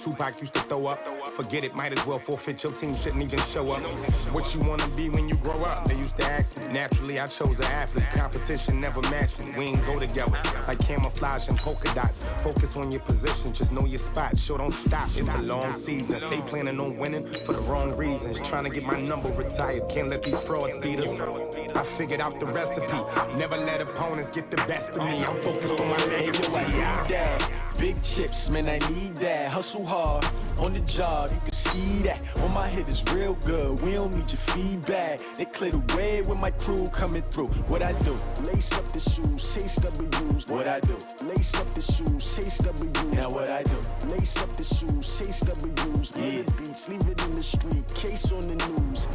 Tupac used to throw up. Forget it, might as well forfeit. Your team shouldn't even show up. What you wanna be when you grow up? They used to ask me. Naturally, I chose an athlete. Competition never matched me. We ain't go together like camouflage and polka dots. Focus on your position, just know your spot. Sure, don't stop. It's a long season. They planning on winning for the wrong reasons. Trying to get my number retired. Can't let these frauds beat us. I figured out the recipe. Never let opponents get the best of me. I'm focused on my legacy. Big chips, man, I need that. Hustle hard on the job, you can see that. On my head is real good, we don't need your feedback. They clear the way with my crew coming through. What I do? Lace up the shoes, chase W's. What I do? Lace up the shoes, chase W's. Now what I do? Lace up the shoes, chase W's. Yeah. The beats, leave it in the street, case on the news.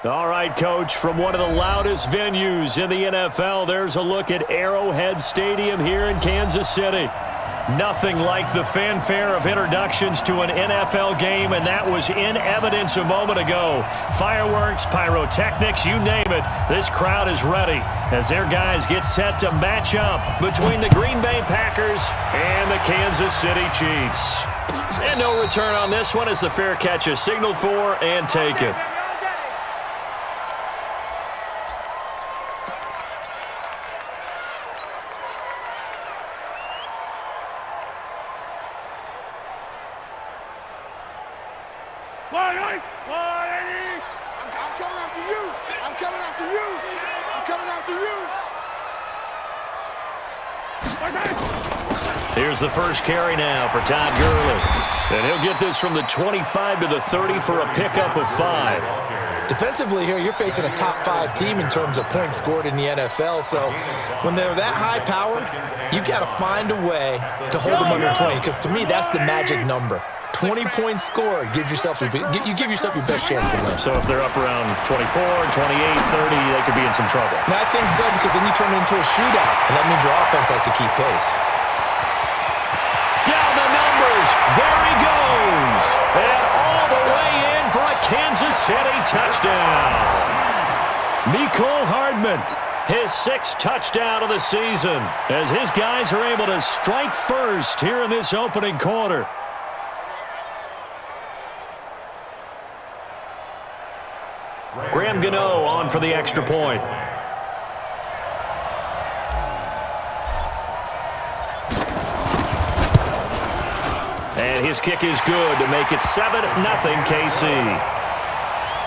All right, Coach, from one of the loudest venues in the NFL, there's a look at Arrowhead Stadium here in Kansas City. Nothing like the fanfare of introductions to an NFL game, and that was in evidence a moment ago. Fireworks, pyrotechnics, you name it. This crowd is ready as their guys get set to match up between the Green Bay Packers and the Kansas City Chiefs. And no return on this one as the fair catch is signaled for and taken. Here's the first carry now for Todd Gurley. And he'll get this from the 25 to the 30 for a pickup of 5. Defensively here, you're facing a top 5 team in terms of points scored in the NFL. So when they're that high powered, you've got to find a way to hold them under 20. Because to me, that's the magic number. 20 points scored gives yourself you give yourself your best chance to win. So if they're up around 24, 28, 30, they could be in some trouble. And I think so, because then you turn it into a shootout, and that means your offense has to keep pace. Down the numbers. There he goes. And all the way in for a Kansas City touchdown. Mecole Hardman, his 6th touchdown of the season, as his guys are able to strike first here in this opening quarter. Graham Gano on for the extra point. And his kick is good to make it 7-0 KC.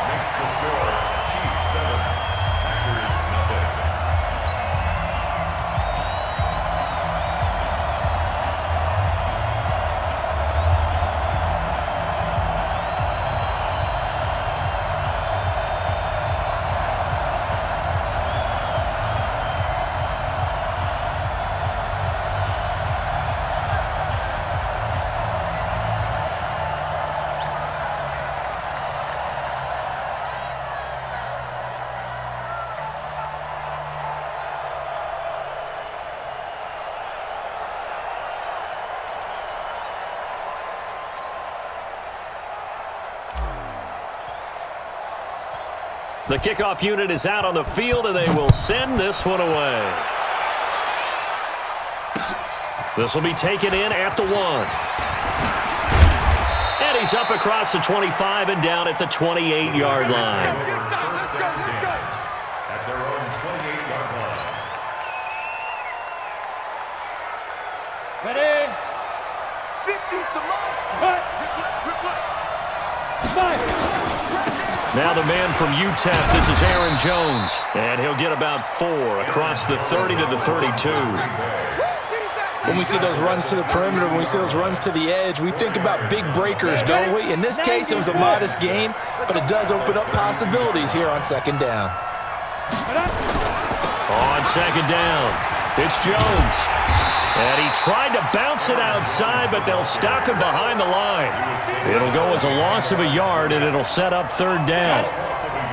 Makes the score Chiefs 7, Packers nothing. The kickoff unit is out on the field, and they will send this one away. This will be taken in at the 1. And he's up across the 25 and down at the 28-yard line. At their own 28-yard line. Ready? 50's the mark. Now the man from UTEP, this is Aaron Jones. And he'll get about 4 across the 30 to the 32. When we see those runs to the perimeter, when we see those runs to the edge, we think about big breakers, don't we? In this case, it was a modest gain, but it does open up possibilities here on second down. On second down, it's Jones. And he tried to bounce it outside, but they'll stop him behind the line. It'll go as a loss of a yard, and it'll set up third down.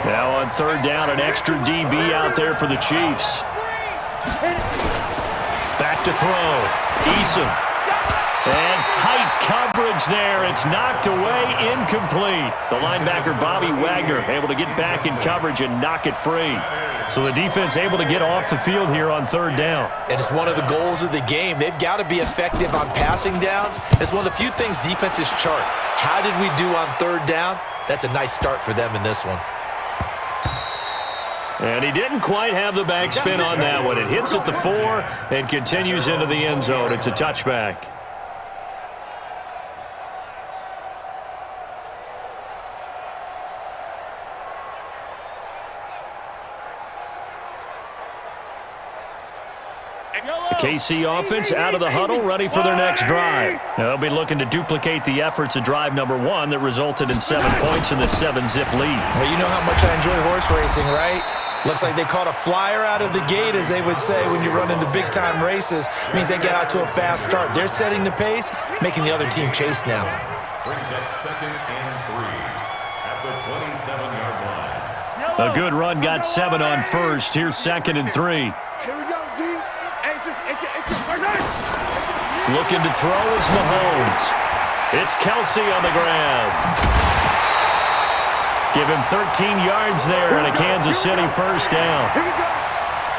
Now on third down, an extra DB out there for the Chiefs. Back to throw. Eason. And tight coverage there. It's knocked away, incomplete. The linebacker, Bobby Wagner, able to get back in coverage and knock it free. So the defense able to get off the field here on third down. And it's one of the goals of the game. They've got to be effective on passing downs. It's one of the few things defenses chart. How did we do on third down? That's a nice start for them in this one. And he didn't quite have the backspin on that one. It hits at the 4 and continues into the end zone. It's a touchback. The KC offense out of the huddle, ready for their next drive. Now they'll be looking to duplicate the efforts of drive number 1 that resulted in 7 points in the 7-zip lead. Well, you know how much I enjoy horse racing, right? Looks like they caught a flyer out of the gate, as they would say when you're running the big-time races. Means they get out to a fast start. They're setting the pace, making the other team chase now. Brings up 2nd and 3 at the 27-yard line. A good run got 7 on first. Here's 2nd and 3. Here we go, D. Looking to throw is Mahomes. It's Kelsey on the ground. Give him 13 yards there and a Kansas City first down.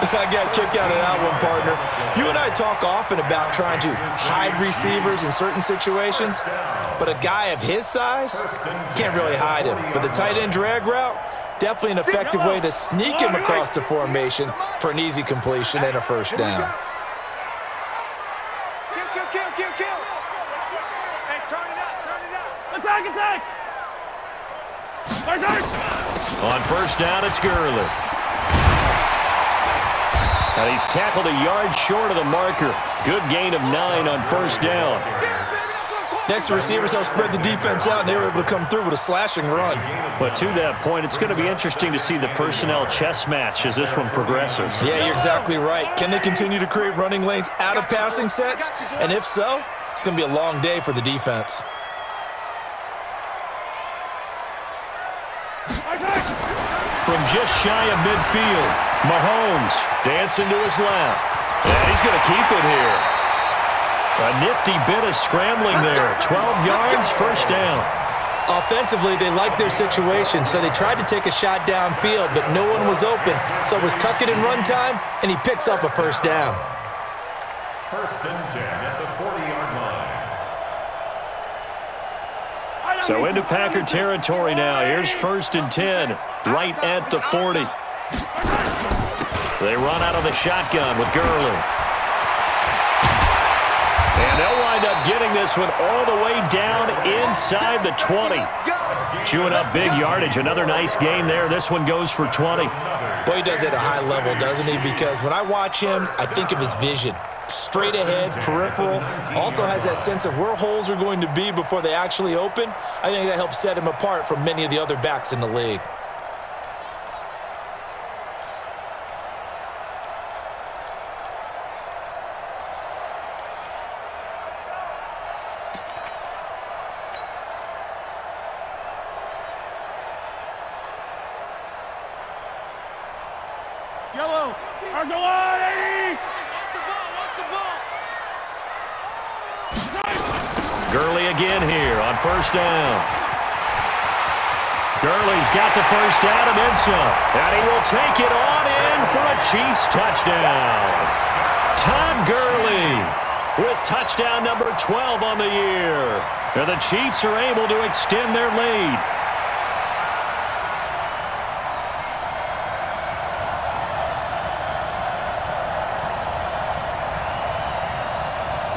I got kicked out of that one, partner. You and I talk often about trying to hide receivers in certain situations, but a guy of his size, can't really hide him. But the tight end drag route, definitely an effective way to sneak him across the formation for an easy completion and a first down. Kill. Hey, turn it up. Attack. On first down, it's Gurley. And he's tackled a yard short of the marker. Good gain of 9 on first down. Next, the receivers help spread the defense out, and they were able to come through with a slashing run. But to that point, it's going to be interesting to see the personnel chess match as this one progresses. Yeah, you're exactly right. Can they continue to create running lanes out of passing sets? And if so, it's going to be a long day for the defense. From just shy of midfield, Mahomes dancing to his left. And he's going to keep it here. A nifty bit of scrambling there. 12 yards, first down. Offensively, they liked their situation, so they tried to take a shot downfield, but no one was open. So it was tuck it in run time, and he picks up a first down. 1st and 10 at the 40-yard line. So into Packer territory now. Here's 1st and 10, right at the 40. They run out of the shotgun with Gurley. And they'll wind up getting this one all the way down inside the 20. Chewing up big yardage. Another nice gain there. This one goes for 20. Boy, he does it at a high level, doesn't he? Because when I watch him, I think of his vision. Straight ahead, peripheral. Also has that sense of where holes are going to be before they actually open. I think that helps set him apart from many of the other backs in the league. Yellow. Gurley again here on first down. Gurley's got the first down and then some. And he will take it on in for a Chiefs touchdown. Todd Gurley with touchdown number 12 on the year. And the Chiefs are able to extend their lead.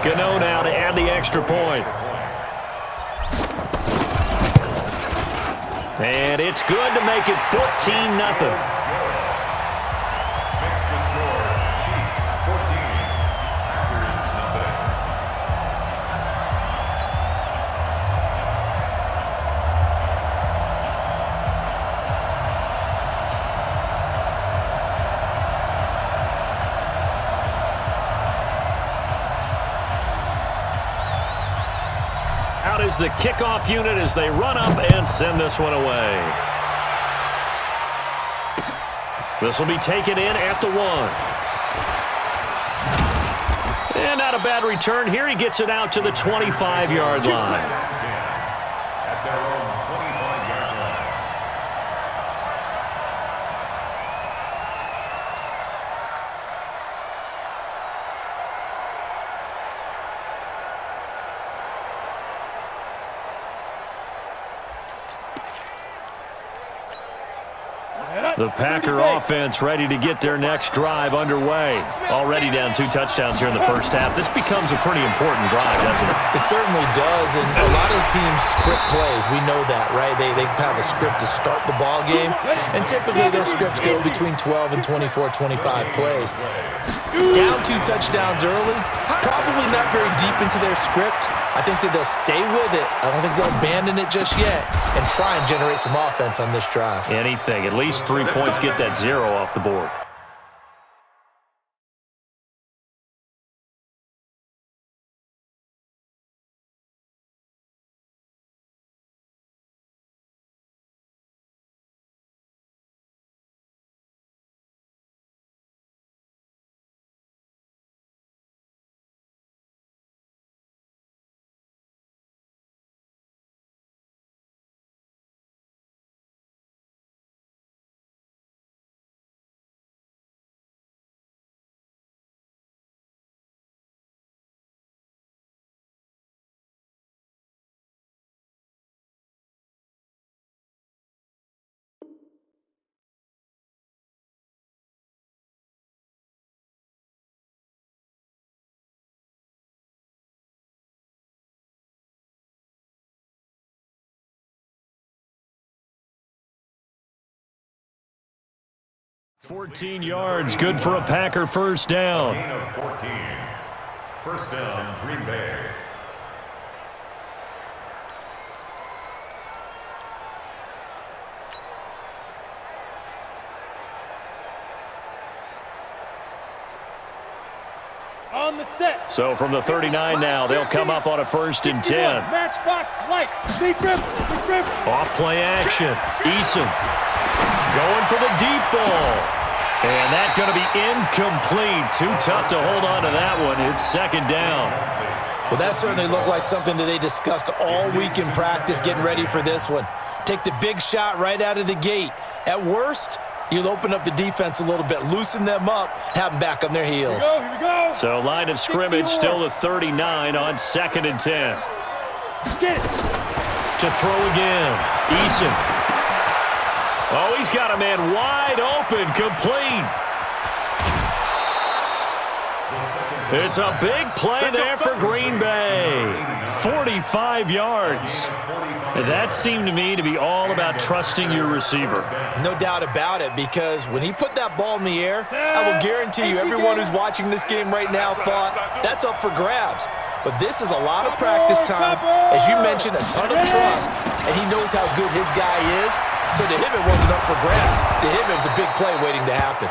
Gano now to add the extra point. And it's good to make it 14-0. Out is the kickoff unit as they run up and send this one away. This will be taken in at the 1. And not a bad return here. He gets it out to the 25-yard line. At their own 25-yard line. The Packer offense ready to get their next drive underway. Already down 2 touchdowns here in the first half. This becomes a pretty important drive, doesn't it? It certainly does, and a lot of the teams script plays. We know that, right? They have a script to start the ball game, and typically those scripts go between 12 and 24, 25 plays. Down 2 touchdowns early, probably not very deep into their script. I think that they'll stay with it. I don't think they'll abandon it just yet and try and generate some offense on this drive. Anything. At least 3 points, get that 0 off the board. $14 yards, good for a Packer first down. Gain of 14. First down, Green Bay. On the set. So from the 39 now, they'll come up on a 1st and 10. Matchbox light. Deep rip. Off play action. Eason going for the deep ball. And that's going to be incomplete. Too tough to hold on to that one. It's 2nd down. Well, that certainly looked like something that they discussed all week in practice getting ready for this one. Take the big shot right out of the gate. At worst, you'll open up the defense a little bit, loosen them up, have them back on their heels. Here we go. So line of scrimmage still the 39 on 2nd and 10. Get it. To throw again. Eason. Oh, he's got a man wide open, complete. It's a big play there for Green Bay. 45 yards. That seemed to me to be all about trusting your receiver. No doubt about it, because when he put that ball in the air, I will guarantee you everyone who's watching this game right now thought that's up for grabs. But this is a lot of practice time. As you mentioned, a ton of trust, and he knows how good his guy is. So to him, it wasn't up for grabs. To him, it was a big play waiting to happen.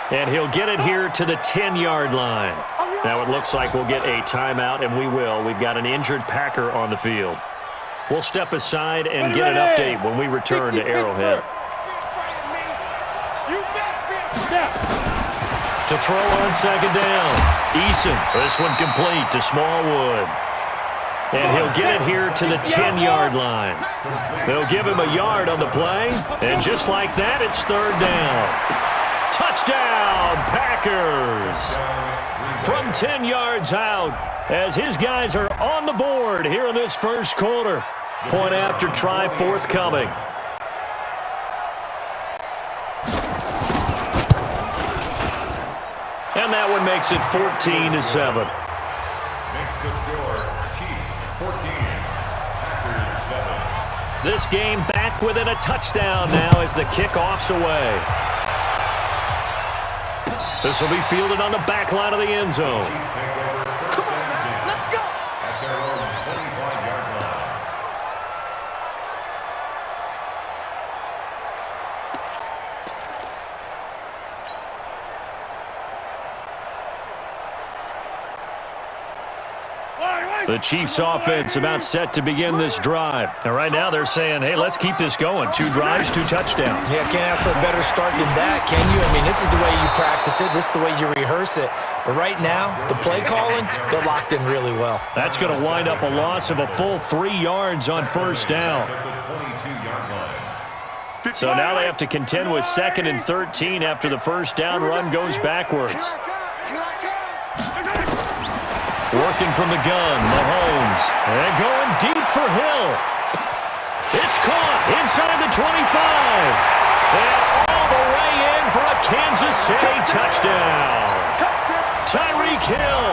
And he'll get it here to the 10-yard line. Now it looks like we'll get a timeout, and we will. We've got an injured Packer on the field. We'll step aside and get an update when we return to Arrowhead. To throw on 2nd down. Eason, this one complete to Smallwood. And he'll get it here to the 10-yard line. They'll give him a yard on the play. And just like that, it's 3rd down. Touchdown, Packers! From 10 yards out, as his guys are on the board here in this first quarter. Point after try forthcoming. And that one makes it 14-7. Makes the score Chiefs 14, Packers 7. This game back within a touchdown now as the kickoff's away. This will be fielded on the back line of the end zone. Chiefs take over first and 10. Let's go! At their own 25-yard line. All right. The Chiefs offense about set to begin this drive. And right now they're saying, hey, let's keep this going. 2 drives, 2 touchdowns. Yeah, can't ask for a better start than that, can you? I mean, this is the way you practice it. This is the way you rehearse it. But right now, the play calling, they're locked in really well. That's going to wind up a loss of a full 3 yards on first down. So now they have to contend with 2nd and 13 after the first down run goes backwards. Working from the gun, Mahomes. And going deep for Hill. It's caught inside the 25. And all the way in for a Kansas City touchdown. Tyreek Hill,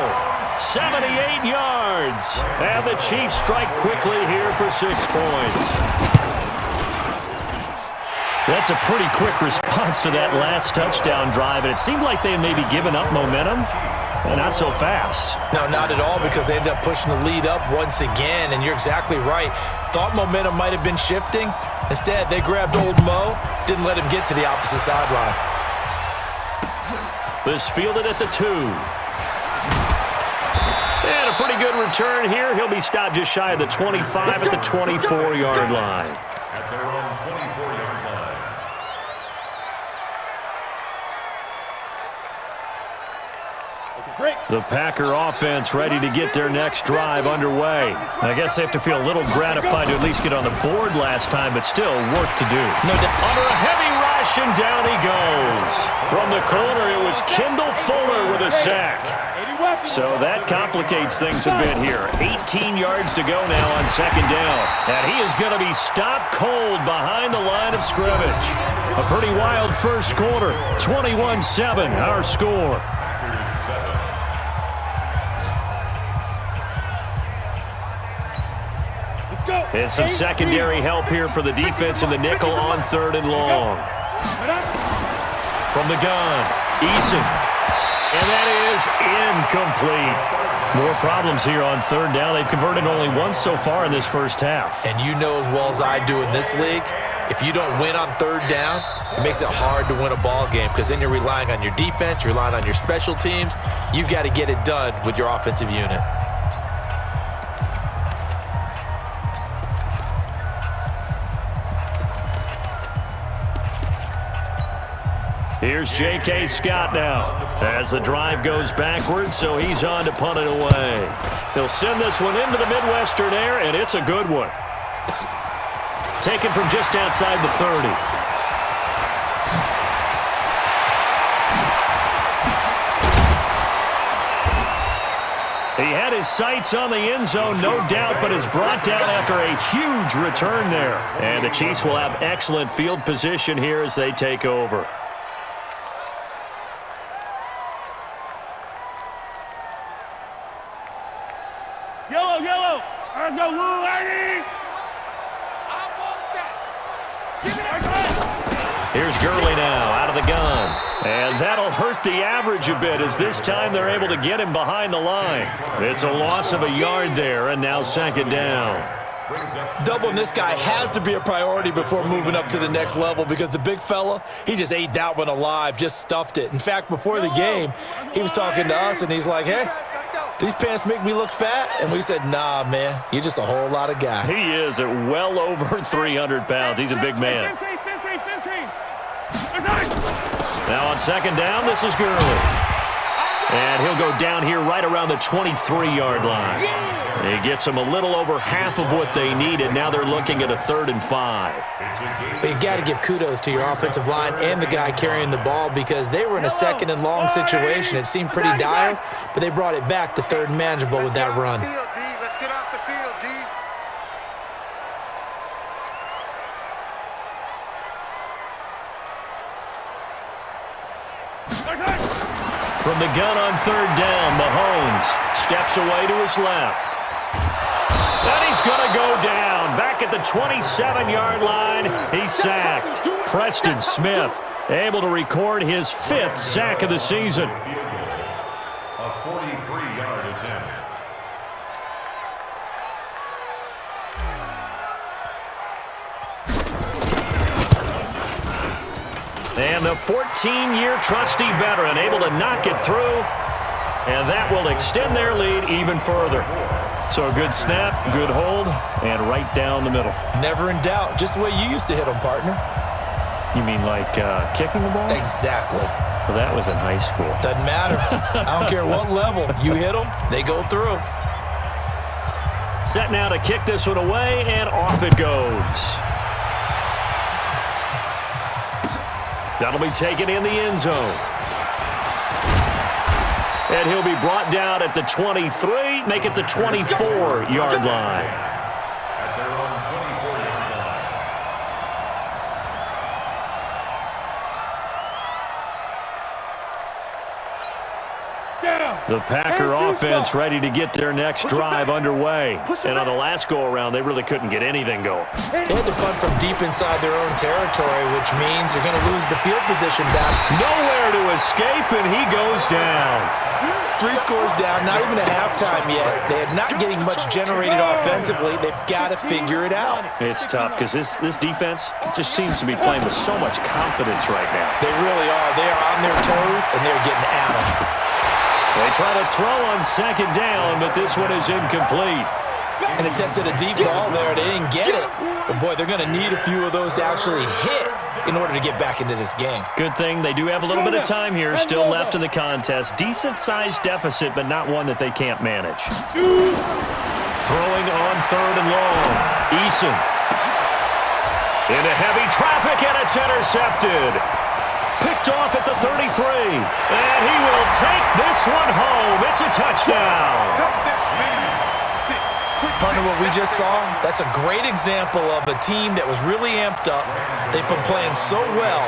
78 yards. And the Chiefs strike quickly here for 6 points. That's a pretty quick response to that last touchdown drive, and it seemed like they had maybe given up momentum. Well, not so fast. No, not at all, because they ended up pushing the lead up once again, and you're exactly right. Thought momentum might have been shifting. Instead, they grabbed old Mo, didn't let him get to the opposite sideline. This fielded at the 2. And a pretty good return here. He'll be stopped just shy of the 25 at the 24-yard line. At their own 24-yard line. The Packer offense ready to get their next drive underway. I guess they have to feel a little gratified to at least get on the board last time, but still work to do. No doubt. Under a heavy rush, and down he goes. From the corner, it was Kendall Fuller with a sack. So that complicates things a bit here. 18 yards to go now on 2nd down. And he is going to be stopped cold behind the line of scrimmage. A pretty wild first quarter. 21-7, our score. And some secondary help here for the defense in the nickel on 3rd and long. From the gun, Eason. And that is incomplete. More problems here on 3rd down. They've converted only once so far in this first half. And you know as well as I do in this league, if you don't win on 3rd down, it makes it hard to win a ball game, because then you're relying on your defense, you're relying on your special teams. You've got to get it done with your offensive unit. Here's J.K. Scott now as the drive goes backwards, so he's on to punt it away. He'll send this one into the Midwestern air, and it's a good one. Taken from just outside the 30. He had his sights on the end zone, no doubt, but is brought down after a huge return there. And the Chiefs will have excellent field position here as they take over. Yellow. I go, little lady. I want that. Give me that. Here's Gurley now out of the gun. And that'll hurt the average a bit, as this time they're able to get him behind the line. It's a loss of a yard there, and now 2nd down. Doubling this guy has to be a priority before moving up to the next level, because the big fella, he just ate that one alive, just stuffed it. In fact, before the game, he was talking to us, and he's like, hey, these pants make me look fat? And we said, nah, man, you're just a whole lot of guy. He is at well over 300 pounds. He's a big man. Now on 2nd down, this is Gurley. And he'll go down here right around the 23-yard line. He gets them a little over half of what they needed. Now they're looking at a 3rd and 5. But you got to give kudos to your offensive line and the guy carrying the ball, because they were in a 2nd and long situation. It seemed pretty dire, but they brought it back to 3rd and manageable with that run. Let's get off the field, D. From the gun on 3rd down, Mahomes steps away to his left. And he's going to go down. Back at the 27-yard line, he's sacked. Preston Smith able to record his 5th sack of the season. A 43-yard attempt. And the 14-year trusty veteran able to knock it through. And that will extend their lead even further. So a good snap, good hold, and right down the middle. Never in doubt. Just the way you used to hit them, partner. You mean like kicking the ball? Exactly. Well, that was in high school. Doesn't matter. I don't care what level. You hit them, they go through. Set now to kick this one away, and off it goes. That'll be taken in the end zone. And he'll be brought down at the 23, make it the 24-yard line. At their own 24-yard line. The Packer offense ready to get their next drive underway. And on the last go-around, they really couldn't get anything going. They had to punt from deep inside their own territory, which means they're going to lose the field position back. Nowhere to escape, and he goes down. 3 scores down, not even at halftime yet. They are not getting much generated offensively. They've got to figure it out. It's tough because this defense just seems to be playing with so much confidence right now. They really are. They are on their toes, and they're getting at them. They try to throw on second down, but this one is incomplete. And attempted a deep ball there. They didn't get it. But, boy, they're going to need a few of those to actually hit in order to get back into this game. Good thing they do have a little bit of time here still left in the contest. Decent-sized deficit, but not one that they can't manage. Throwing on third and long. Eason. Into heavy traffic, and it's intercepted. Picked off at the 33. And he will take this one home. It's a touchdown. Partner, what we just saw, that's a great example of a team that was really amped up. They've been playing so well,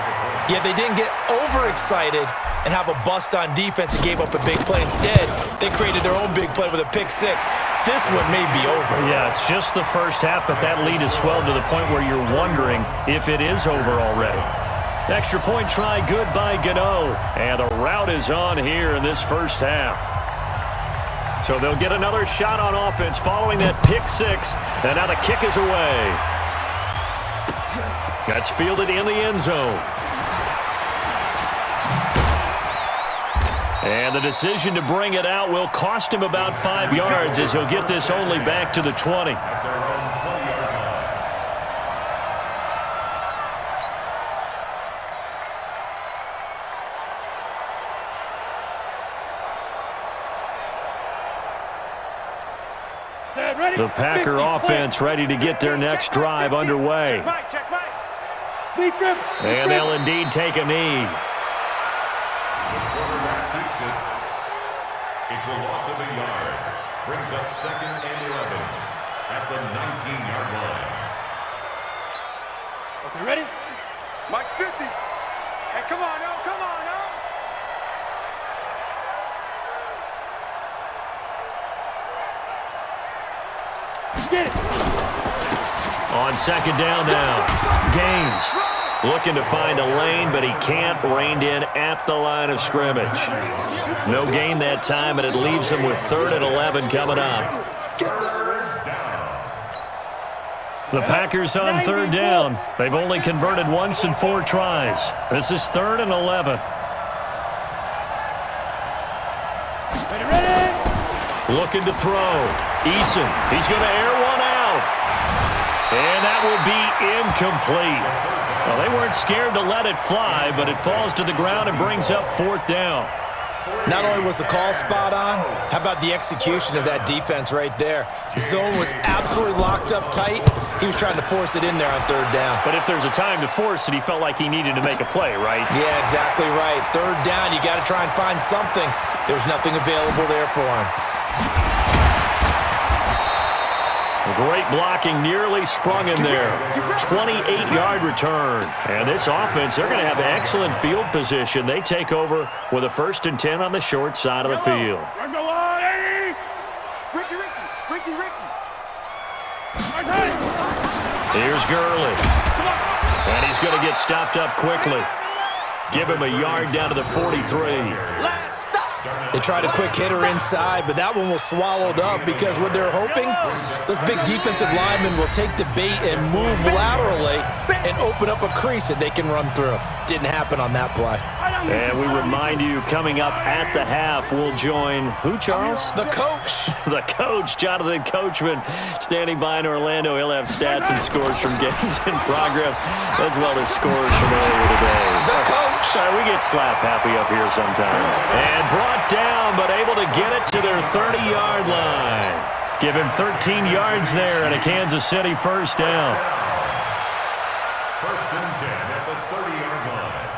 yet they didn't get overexcited and have a bust on defense and gave up a big play. Instead, they created their own big play with a pick six. This one may be over. Yeah, it's just the first half, but that lead has swelled to the point where you're wondering if it is over already. Extra point try, good by Gano. And a rout is on here in this first half. So they'll get another shot on offense following that pick six. And now the kick is away. That's fielded in the end zone. And the decision to bring it out will cost him about 5 yards as he'll get this only back to the 20. The Packer offense ready to get their next drive underway. And they'll indeed take a knee. It's a loss of a yard. Brings up 2nd and 11 at the 19-yard line. Okay, ready? Mike 50. Hey, come on now, come on now. Get it. On second down now. Gaines looking to find a lane, but he can't. Reined in at the line of scrimmage. No gain that time, and it leaves him with 3rd and 11 coming up. The Packers on 3rd down. They've only converted once in 4 tries. This is 3rd and 11. Ready? Looking to throw. Eason, he's going to air one out. And that will be incomplete. Well, they weren't scared to let it fly, but it falls to the ground and brings up 4th down. Not only was the call spot on, how about the execution of that defense right there? Zone was absolutely locked up tight. He was trying to force it in there on 3rd down. But if there's a time to force it, he felt like he needed to make a play, right? Yeah, exactly right. 3rd down, you got to try and find something. There was nothing available there for him. Great blocking, nearly sprung him there. 28-yard return. And this offense, they're going to have excellent field position. They take over with a 1st and 10 on the short side of the field. Here's Gurley. And he's going to get stopped up quickly. Give him a yard down to the 43. They tried a quick hitter inside, but that one was swallowed up because what they're hoping, those big defensive linemen will take the bait and move laterally and open up a crease that they can run through. Didn't happen on that play. And we remind you, coming up at the half, we'll join who, Charles? The coach. The coach, Jonathan Coachman, standing by in Orlando. He'll have stats and scores from games in progress, as well as scores from earlier today. The coach. We get slap happy up here sometimes. And brought down, but able to get it to their 30-yard line. Give him 13 yards there and a Kansas City first down. First and 10 at the 30-yard line.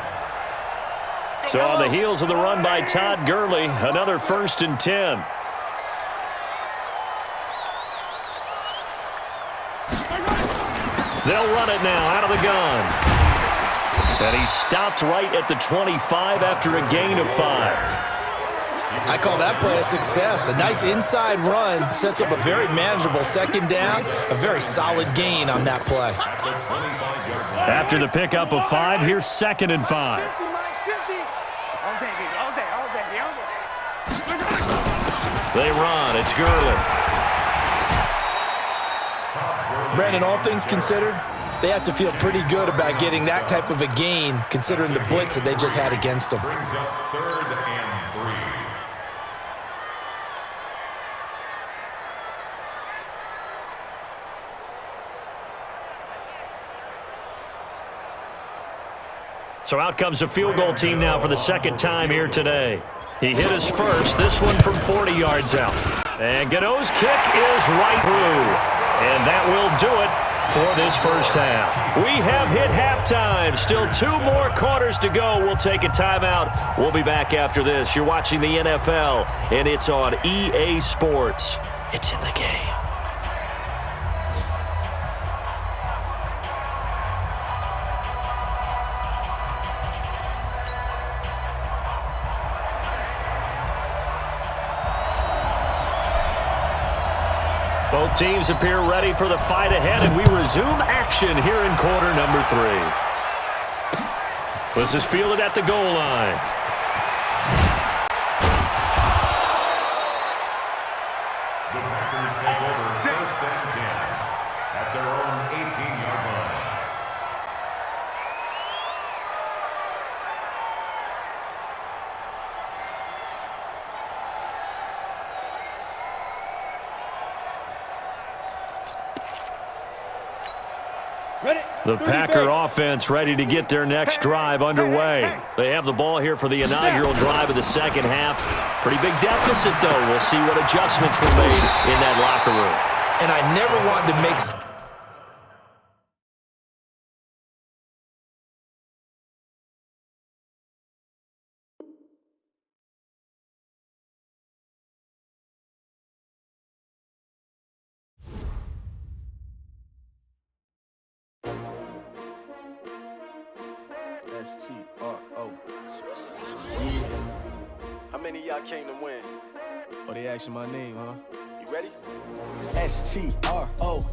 So on the heels of the run by Todd Gurley, another first and 10. They'll run it now out of the gun. And he stopped right at the 25 after a gain of 5. I call that play a success. A nice inside run sets up a very manageable second down. A very solid gain on that play. After the pickup of 5, here's second and 5. 50, Mike, 50. All day, baby, all day, all day, all day. They run. It's Gurley. Brandon, all things considered, they have to feel pretty good about getting that type of a gain, considering the blitz that they just had against them. Brings up 3rd and 3. So out comes a field goal team now for the second time here today. He hit his first, this one from 40 yards out. And Gano's kick is right through. And that will do it for this first half. We have hit halftime. Still 2 more quarters to go. We'll take a timeout. We'll be back after this. You're watching the NFL, and it's on EA Sports. It's in the game. Both teams appear ready for the fight ahead, and we resume action here in quarter number 3. This is fielded at the goal line. The Packers take over 1st and 10 at their own 18-yard line. The Packer offense ready to get their next drive underway. They have the ball here for the inaugural drive of the second half. Pretty big deficit, though. We'll see what adjustments were made in that locker room. And I never wanted to make... S-T-R-O. How many of y'all came to win? Oh, they asking my name, huh? You ready? S-T-R-O.